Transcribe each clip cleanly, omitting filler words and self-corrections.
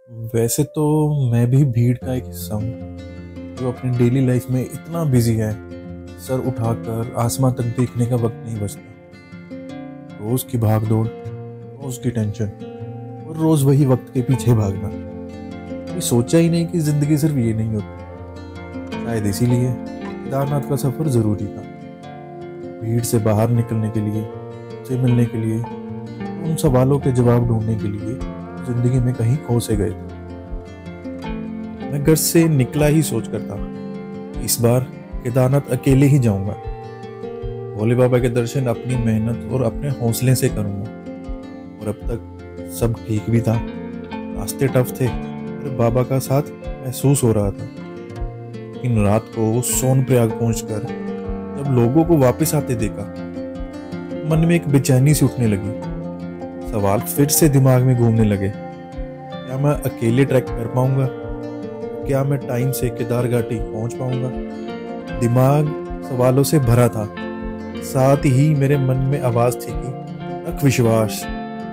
वैसे तो मैं भी भीड़ का एक हिस्सा हूँ जो अपनी डेली लाइफ में इतना बिजी है, सर उठाकर आसमान तक देखने का वक्त नहीं बचता। रोज की भाग दौड़, रोज की टेंशन और रोज वही वक्त के पीछे भागना। कभी सोचा ही नहीं कि जिंदगी सिर्फ ये नहीं होती। शायद इसीलिए केदारनाथ का सफर जरूरी था। भीड़ से बाहर निकलने के लिए, से मिलने के लिए, उन सवालों के जवाब ढूंढने के लिए जिंदगी में कहीं खो से गए थे। मैं घर से निकला ही सोच कर था, इस बार केदारनाथ अकेले ही जाऊंगा। भोले बाबा के दर्शन अपनी मेहनत और अपने हौसले से करूंगा। और अब तक सब ठीक भी था। रास्ते टफ थे पर बाबा का साथ महसूस हो रहा था। इन रात को सोनप्रयाग पहुंचकर जब लोगों को वापस आते देखा, मन में एक बेचैनी सी उठने लगी। सवाल फिर से दिमाग में घूमने लगे। क्या मैं अकेले ट्रैक कर पाऊंगा? क्या मैं टाइम से केदार घाटी पहुंच पाऊंगा? दिमाग सवालों से भरा था। साथ ही मेरे मन में आवाज थी कि रख विश्वास,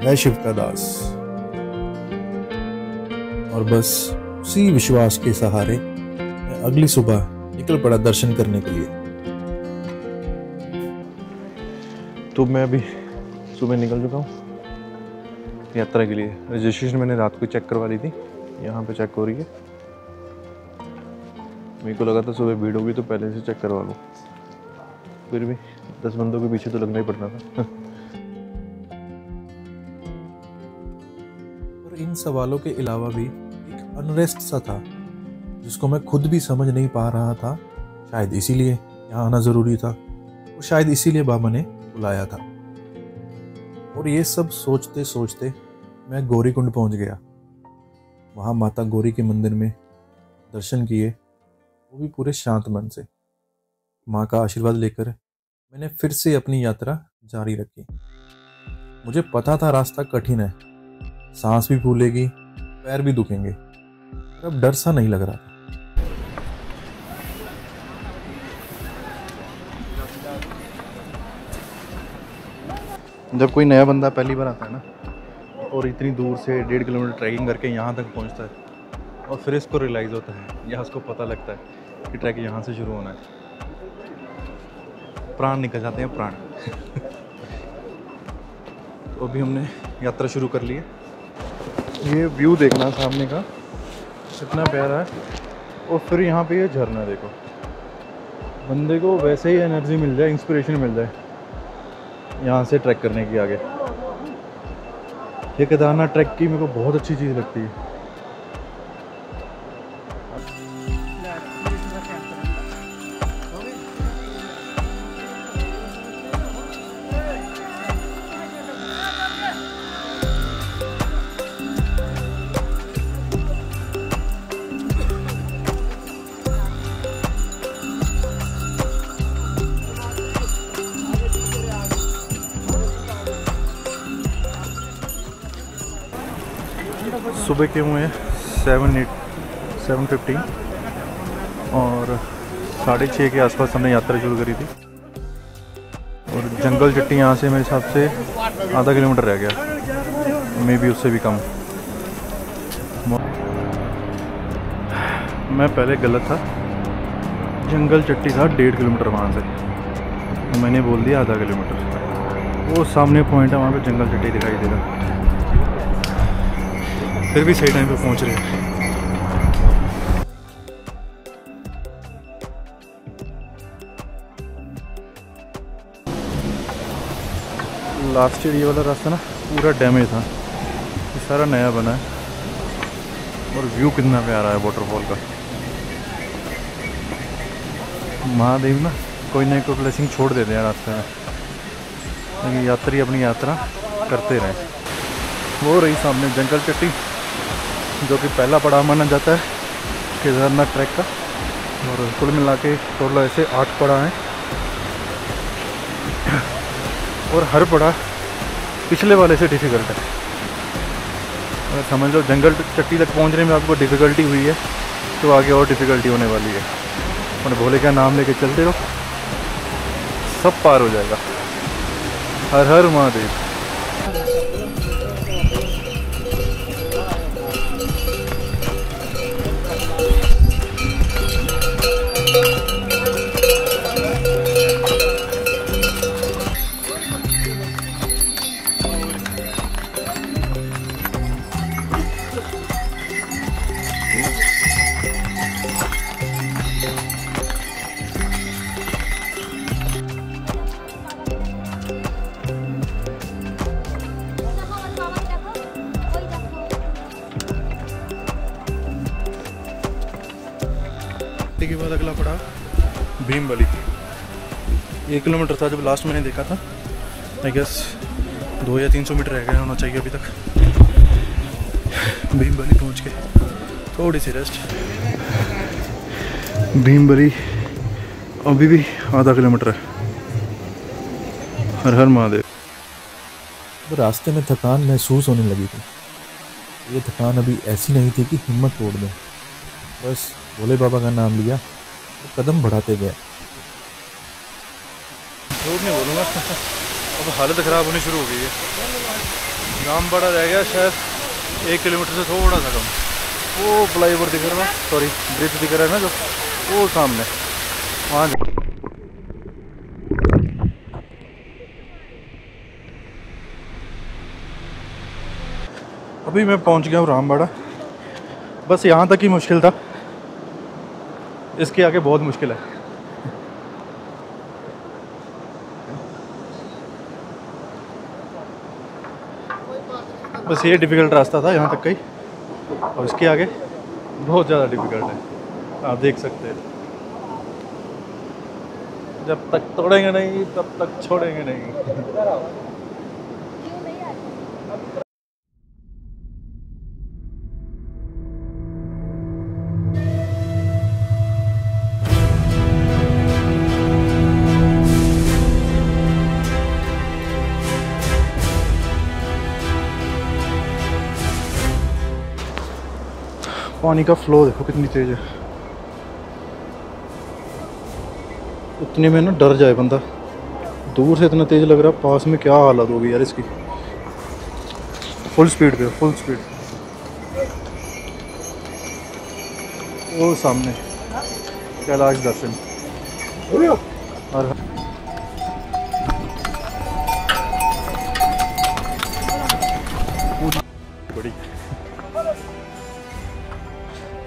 मैं शिव का दास। और बस उसी विश्वास के सहारे मैं अगली सुबह निकल पड़ा दर्शन करने के लिए। तो मैं अभी सुबह निकल चुका हूँ यात्रा के लिए। रजिस्ट्रेशन मैंने रात को चेक करवा ली थी, यहाँ पे चेक हो रही है। मेरे को लगा था सुबह भीड़ होगी तो पहले से चेक करवा लूँ, फिर भी 10 बंदों के पीछे तो लगना ही पड़ना था। और इन सवालों के अलावा भी एक अनरेस्ट सा था जिसको मैं खुद भी समझ नहीं पा रहा था। शायद इसीलिए यहाँ आना ज़रूरी था और शायद इसीलिए बाबा ने बुलाया था। और ये सब सोचते सोचते मैं गौरी कुंड पहुंच गया। वहाँ माता गौरी के मंदिर में दर्शन किए, वो भी पूरे शांत मन से। माँ का आशीर्वाद लेकर मैंने फिर से अपनी यात्रा जारी रखी। मुझे पता था रास्ता कठिन है, सांस भी फूलेगी, पैर भी दुखेंगे, पर अब डर सा नहीं लग रहा था। जब कोई नया बंदा पहली बार आता है ना और इतनी दूर से 1.5 किलोमीटर ट्रैकिंग करके यहाँ तक पहुँचता है और फिर इसको रियलाइज़ होता है या उसको पता लगता है कि ट्रैक यहाँ से शुरू होना है, प्राण निकल जाते हैं प्राण। तो अभी हमने यात्रा शुरू कर ली है। ये व्यू देखना सामने का कितना प्यारा है। और फिर यहाँ पे ये झरना देखो, बंदे को वैसे ही एनर्जी मिल जाए, इंस्पिरेशन मिल जाए यहाँ से ट्रैक करने की आगे। ये केदारनाथ ट्रैक की मेरे को बहुत अच्छी चीज़ लगती है। सुबह के हुए हैं 7:50 और 6:30 के आसपास हमने यात्रा शुरू करी थी। और जंगल चट्टी यहाँ से मेरे हिसाब से आधा किलोमीटर रह गया, मे भी उससे भी कम। मैं पहले गलत था, जंगल चट्टी था 1.5 किलोमीटर वहाँ से, तो मैंने बोल दिया आधा किलोमीटर। वो सामने पॉइंट है, वहाँ पे जंगल चट्टी दिखाई दे रहा। फिर भी सही टाइम पे पहुंच रहे हैं। लास्ट ईयर ये वाला रास्ता ना पूरा डैमेज था, ये सारा नया बना है। और व्यू कितना प्यारा है वाटरफॉल का। महादेव ना कोई ना कोई ब्लेसिंग छोड़ देते हैं रास्ते में, लेकिन यात्री अपनी यात्रा करते रहें। वो रही सामने जंगल चट्टी, जो कि पहला पड़ाव माना जाता है केदारनाथ ट्रैक का। और कुल मिला के टोटल ऐसे 8 पड़ाव हैं और हर पड़ाव पिछले वाले से डिफ़िकल्ट है। अगर समझ लो जंगल चट्टी तक पहुंचने में आपको डिफ़िकल्टी हुई है तो आगे और डिफ़िकल्टी होने वाली है। और भोले का नाम लेके चलते रहो, सब पार हो जाएगा। हर हर महादेव। घाटी के बाद अगला पड़ा भीमबली। 1 किलोमीटर था जब लास्ट मैंने देखा था। आई गेस 200 या 300 मीटर रह गया होना चाहिए अभी तक। भीमबली पहुंच के थोड़ी सी रेस्ट। भीमबली अभी भी आधा किलोमीटर है। हर हर महादेव। रास्ते में थकान महसूस होने लगी थी। ये थकान अभी ऐसी नहीं थी कि हिम्मत तोड़ दें। बस भोले बाबा का नाम लिया और कदम बढ़ाते गए। झूठ नहीं बोलूँगा, अब हालत ख़राब होनी शुरू हो गई है। रामबाड़ा रह गया शायद 1 किलोमीटर से थोड़ा सा कम। वो फ्लाईओवर दिख रहा है, सॉरी ब्रिज दिख रहा है ना जो, वो सामने वहाँ। अभी मैं पहुँच गया हूँ रामबाड़ा। बस यहाँ तक ही मुश्किल था, इसके आगे बहुत मुश्किल है। बस ये डिफ़िकल्ट रास्ता था यहाँ तक का ही, और इसके आगे बहुत ज़्यादा डिफ़िकल्ट है, आप देख सकते हैं। जब तक तोड़ेंगे नहीं तब तक छोड़ेंगे नहीं। पानी का फ्लो देखो कितनी तेज है। इतने में ना डर जाए बंदा, दूर से इतना तेज लग रहा है, पास में क्या हालत होगी यार इसकी। फुल स्पीड पे, फुल स्पीड। वो सामने कैलाश दर्शन। और बड़ी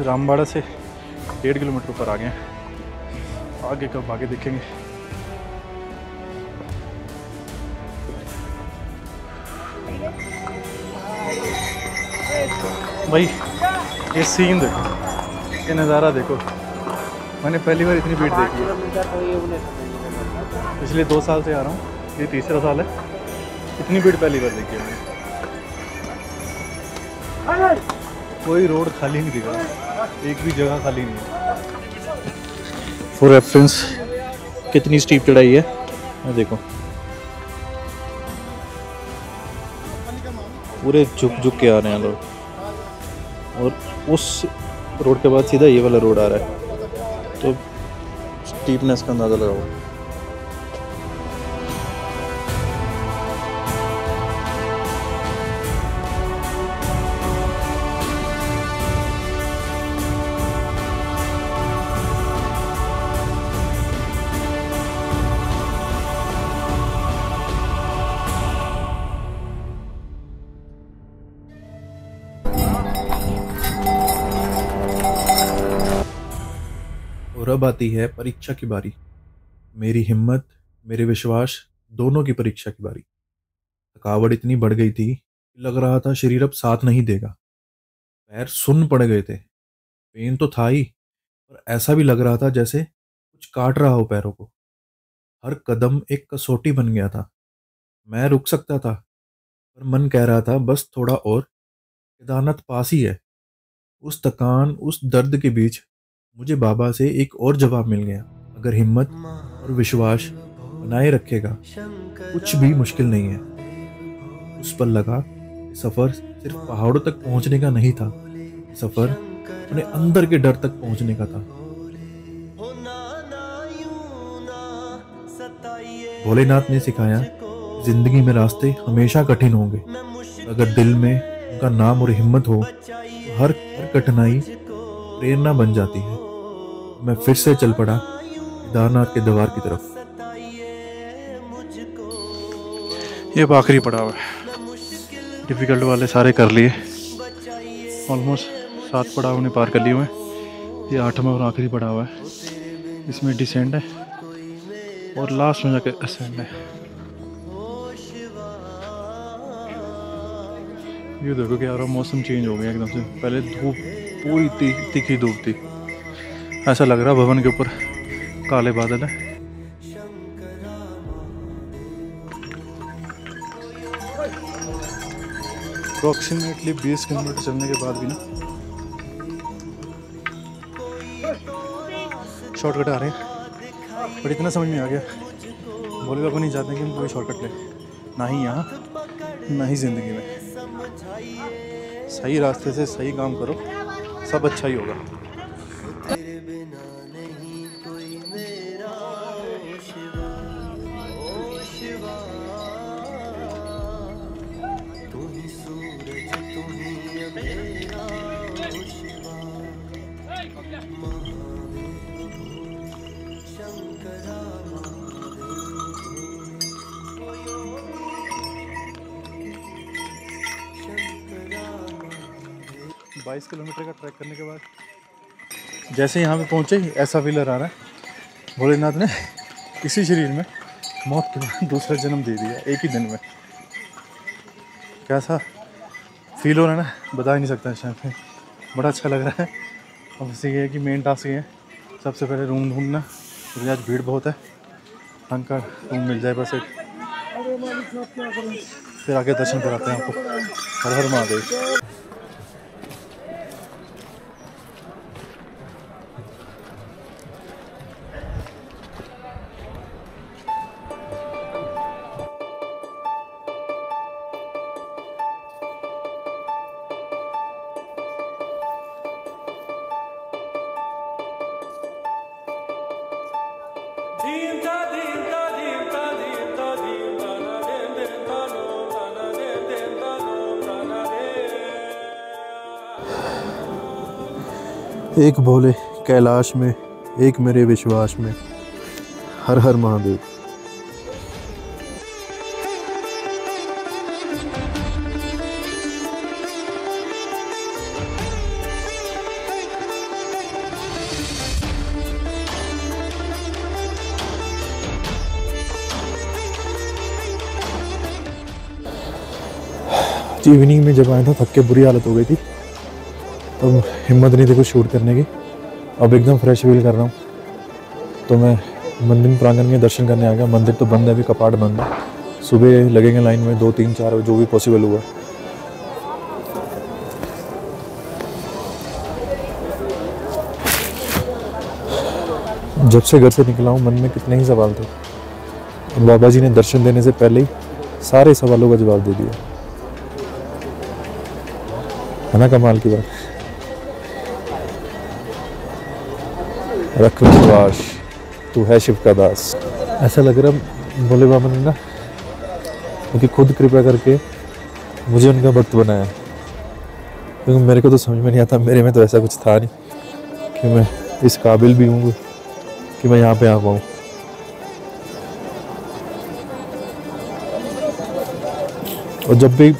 रामबाड़ा से 1.5 किलोमीटर ऊपर आ गए हैं। आगे कब आगे देखेंगे। भाई ये सीन देखो, ये नज़ारा देखो। मैंने पहली बार इतनी भीड़ देखी है। पिछले 2 साल से आ रहा हूँ, ये तीसरा साल है। इतनी भीड़ पहली बार देखी है मैंने। कोई रोड खाली नहीं दिखा, एक भी जगह खाली नहीं है। फॉर रेफरेंस कितनी स्टीप चढ़ाई है, मैं देखो पूरे झुक झुक के आ रहे हैं लोग। और उस रोड के बाद सीधा ये वाला रोड आ रहा है, तो स्टीपनेस का अंदाज़ा लगाओ। और अब आती है परीक्षा की बारी। मेरी हिम्मत, मेरे विश्वास दोनों की परीक्षा की बारी। थकावट इतनी बढ़ गई थी कि लग रहा था शरीर अब साथ नहीं देगा। पैर सुन्न पड़ गए थे। पेन तो था ही, पर ऐसा भी लग रहा था जैसे कुछ काट रहा हो पैरों को। हर कदम एक कसौटी बन गया था। मैं रुक सकता था, पर मन कह रहा था बस थोड़ा और, केदारनाथ पास ही है। उस थकान, उस दर्द के बीच मुझे बाबा से एक और जवाब मिल गया। अगर हिम्मत और विश्वास बनाए रखेगा, कुछ भी मुश्किल नहीं है। उस पर लगा कि सफ़र सिर्फ पहाड़ों तक पहुंचने का नहीं था, सफ़र अपने अंदर के डर तक पहुंचने का था। भोलेनाथ ने सिखाया कि जिंदगी में रास्ते हमेशा कठिन होंगे, अगर दिल में उनका नाम और हिम्मत हो तो हर कठिनाई प्रेरणा बन जाती है। मैं फिर से चल पड़ा केदारनाथ के द्वार की तरफ। ये आखिरी पड़ाव है, डिफ़िकल्ट वाले सारे कर लिए। ऑलमोस्ट 7 पड़ाव ने पार कर लिए हुए। ये 8वां और आखिरी पड़ाव है। इसमें डिसेंड है और लास्ट में जाकर असेंड है। ये देखो कि यार मौसम चेंज हो गया एकदम से। पहले धूप, पूरी तीखी धूप थी, ऐसा लग रहा भवन के ऊपर काले बादल है। अप्रोक्सीमेटली 20 किलोमीटर चलने के बाद भी ना शॉर्टकट आ रहे हैं, पर इतना समझ में आ गया भोले बाबा नहीं चाहते कि हम कोई शॉर्टकट लें, ना ही यहाँ ना ही ज़िंदगी में। सही रास्ते से सही काम करो, सब अच्छा ही होगा। बाईस किलोमीटर का ट्रैक करने के बाद जैसे यहाँ पे पहुँचे ऐसा फीलर आ रहा है भोलेनाथ ने इसी शरीर में मौत के बाद दूसरा जन्म दे दिया एक ही दिन में। कैसा फील हो रहा है ना, बता ही नहीं सकता इस टाइम पे। बड़ा अच्छा लग रहा है। अब इससे ये है कि मेन टास्क ये है सबसे पहले रूम ढूंढना, क्योंकि आज भीड़ बहुत है। ढंग का रूम मिल जाए बस एक, फिर आगे दर्शन कराते हैं आपको। हर हर महादेव। एक भोले कैलाश में, एक मेरे विश्वास में, हर हर महादेव। इवनिंग में जब आया था थक के बुरी हालत हो गई थी, तो हिम्मत नहीं थी कुछ शूट करने की। अब एकदम फ्रेश फील कर रहा हूँ, तो मैं मंदिर प्रांगण में दर्शन करने आ गया। मंदिर तो बंद है, अभी कपाट बंद है। सुबह लगेंगे लाइन में 2, 3, 4 जो भी पॉसिबल हुआ। जब से घर से निकला हूँ मन में कितने ही सवाल थे, बाबा जी ने दर्शन देने से पहले ही सारे सवालों का जवाब दे दिया। है ना कमाल की बात। रख विश्वास, तू है शिव का दास। ऐसा लग रहा भोले बाबा ने ना उनकी खुद कृपा करके मुझे उनका भक्त बनाया, क्योंकि मेरे को तो समझ में नहीं आता। मेरे में तो ऐसा कुछ था नहीं कि मैं इस काबिल भी हूँ कि मैं यहाँ पे आ पाऊँ। और जब भी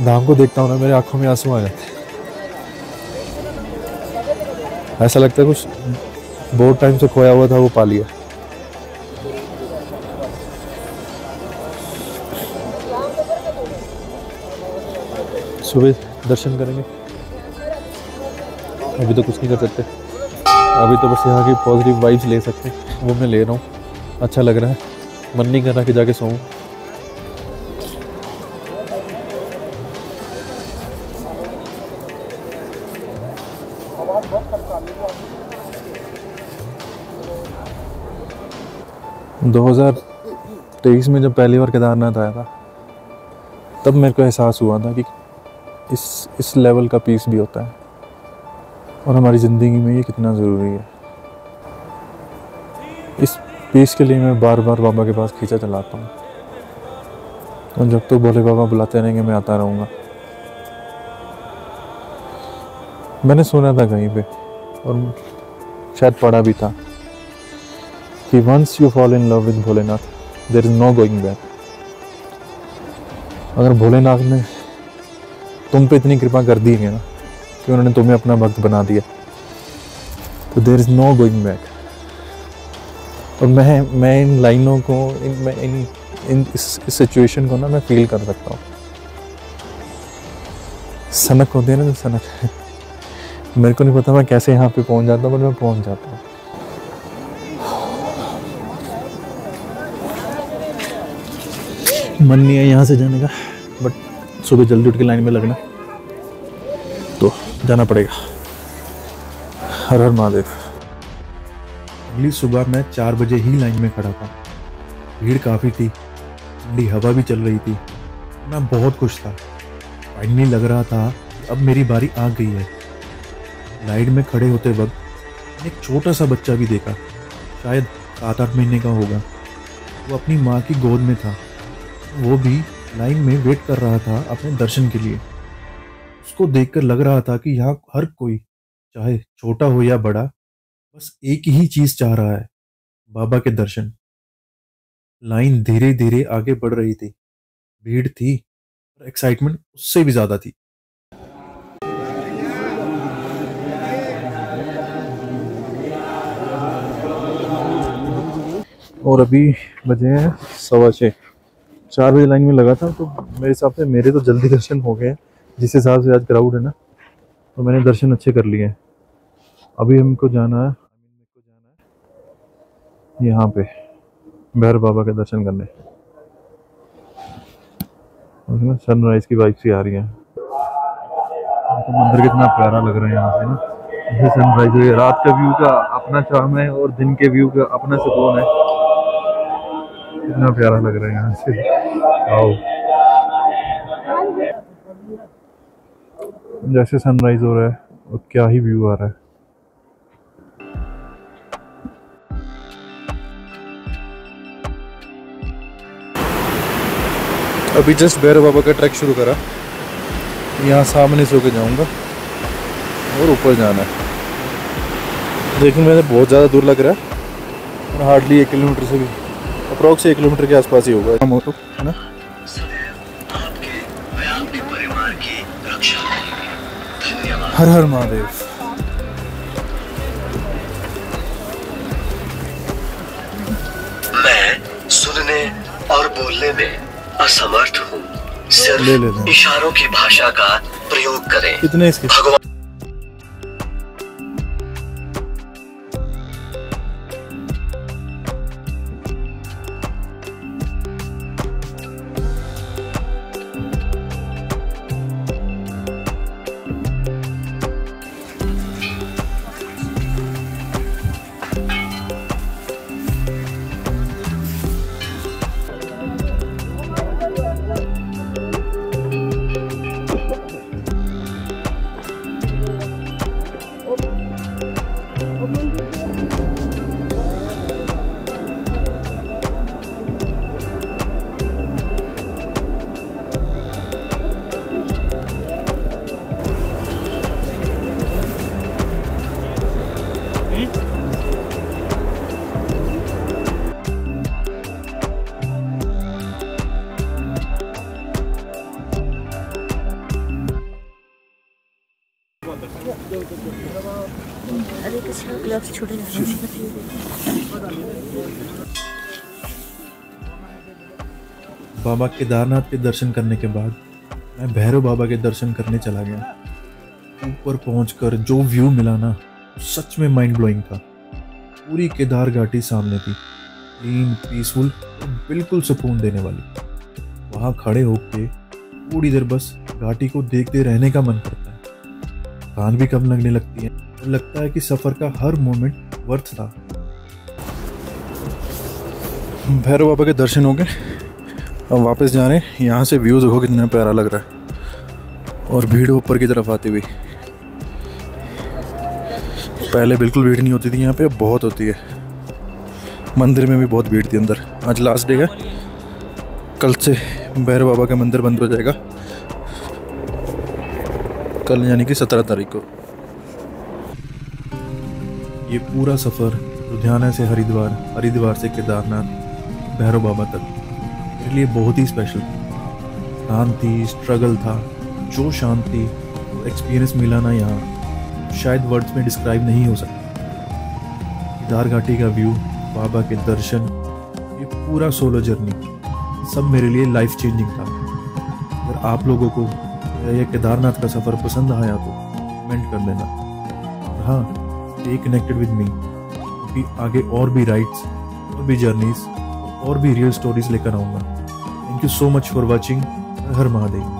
धाम को देखता हूँ ना, मेरे आंखों में आंसू आ जाते हैं। ऐसा लगता है कुछ बहुत टाइम से खोया हुआ था वो पा लिया। सुबह दर्शन करेंगे, अभी तो कुछ नहीं कर सकते। अभी तो बस यहाँ की पॉजिटिव वाइब्स ले सकते हैं, वो मैं ले रहा हूँ। अच्छा लग रहा है, मन नहीं कर रहा कि जाके सोऊं। हाँ। 2023 में जब पहली बार केदारनाथ आया था, तब मेरे को एहसास हुआ था कि इस लेवल का पीस भी होता है और हमारी ज़िंदगी में ये कितना ज़रूरी है। इस पीस के लिए मैं बार बार बाबा के पास खींचा चलाता हूँ, और जब तक भोले बाबा बुलाते रहेंगे मैं आता रहूँगा। मैंने सुना था कहीं पे, और शायद पढ़ा भी था, कि once you fall in love with Bholenath there is no going back. अगर भोलेनाथ ने तुम पे इतनी कृपा कर दी है ना कि उन्होंने तुम्हें अपना भक्त बना दिया, तो there is no going back. और मैं इन लाइनों को इस सिचुएशन को ना मैं फील कर सकता हूँ। सनक होते हैं ना, सनक मेरे को नहीं पता मैं कैसे यहाँ पे पहुँच जाता हूँ, पर मैं पहुँच जाता हूँ। मन नहीं है यहाँ से जाने का, बट सुबह जल्दी उठ के लाइन में लगना तो जाना पड़ेगा। हर हर महादेव। अगली सुबह मैं 4 बजे ही लाइन में खड़ा था। भीड़ काफ़ी थी, ठंडी हवा भी चल रही थी। मैं बहुत खुश था। फाइनली लग रहा था अब मेरी बारी आ गई है। लाइन में खड़े होते वक्त एक छोटा सा बच्चा भी देखा, शायद 7-8 महीने का होगा। वो अपनी माँ की गोद में था। वो भी लाइन में वेट कर रहा था अपने दर्शन के लिए। उसको देखकर लग रहा था कि यहाँ हर कोई, चाहे छोटा हो या बड़ा, बस एक ही चीज चाह रहा है, बाबा के दर्शन। लाइन धीरे धीरे आगे बढ़ रही थी। भीड़ थी और एक्साइटमेंट उससे भी ज्यादा थी। और अभी बजे हैं 6:15। 4 बजे लाइन में लगा था, तो मेरे हिसाब से मेरे तो जल्दी दर्शन हो गए। जिस हिसाब से आज क्राउड है ना, तो मैंने दर्शन अच्छे कर लिए हैं। अभी हमको जाना है यहाँ पे भैरव बाबा के दर्शन करने। और सनराइज की वाइब्स भी आ रही है। तो मंदिर कितना प्यारा लग रहा है यहाँ से ना। जैसे सनराइज हुई, रात का व्यू का अपना चार्म है और दिन के व्यू का अपना सुकून है। कितना प्यारा लग रहा है यहाँ से। आओ, जैसे सनराइज हो रहा है और क्या ही व्यू आ रहा है। अभी जस्ट भैरव बाबा का ट्रैक शुरू करा। यहाँ सामने से होकर जाऊंगा और ऊपर जाना है। देखने में बहुत ज़्यादा दूर लग रहा है और हार्डली 1 किलोमीटर से भी, अप्रॉक्स 1 किलोमीटर के आसपास ही होगा मोटो, है ना। हर हर महादेव। मैं सुनने और बोलने में असमर्थ हूँ। सिर्फ इशारों की भाषा का प्रयोग करें। कितने इसके? भगवान ग्लव्स छोटे बाबा केदारनाथ के दर्शन करने के बाद मैं भैरव बाबा के दर्शन करने चला गया। ऊपर पहुंचकर जो व्यू मिला ना, सच में माइंड ब्लोइंग था। पूरी केदार घाटी सामने थी, क्लीन, पीसफुल और बिल्कुल सुकून देने वाली। वहां खड़े होके थोड़ी देर बस घाटी को देखते रहने का मन करता है। थकान भी कम लगने लगती है और लगता है कि सफर का हर मोमेंट वर्थ था। भैरव बाबा के दर्शन हो गए, अब वापस जा रहे हैं। यहाँ से व्यू देखो कितना प्यारा लग रहा है और भीड़ ऊपर की तरफ आती हुई। पहले बिल्कुल भीड़ नहीं होती थी यहाँ पे, अब बहुत होती है। मंदिर में भी बहुत भीड़ थी अंदर। आज लास्ट डे है, कल से भैरव बाबा का मंदिर बंद हो जाएगा। कल यानी कि 17 तारीख को। ये पूरा सफ़र लुधियाना से हरिद्वार, हरिद्वार से केदारनाथ, भैरव बाबा तक मेरे लिए बहुत ही स्पेशल था। शांति, स्ट्रगल था, जो शांति एक्सपीरियंस मिला ना यहाँ, शायद वर्ड्स में डिस्क्राइब नहीं हो सकता। केदार घाटी का व्यू, बाबा के दर्शन, ये पूरा सोलो जर्नी सब मेरे लिए लाइफ चेंजिंग था। अगर आप लोगों को ये केदारनाथ का सफ़र पसंद आया तो कमेंट कर देना। और हाँ, स्टे कनेक्टेड विद मी, क्योंकि आगे और भी राइड्स, और भी जर्नीज और भी रियल स्टोरीज लेकर आऊँगा। Thank you so much for watching. Her her Mahadev.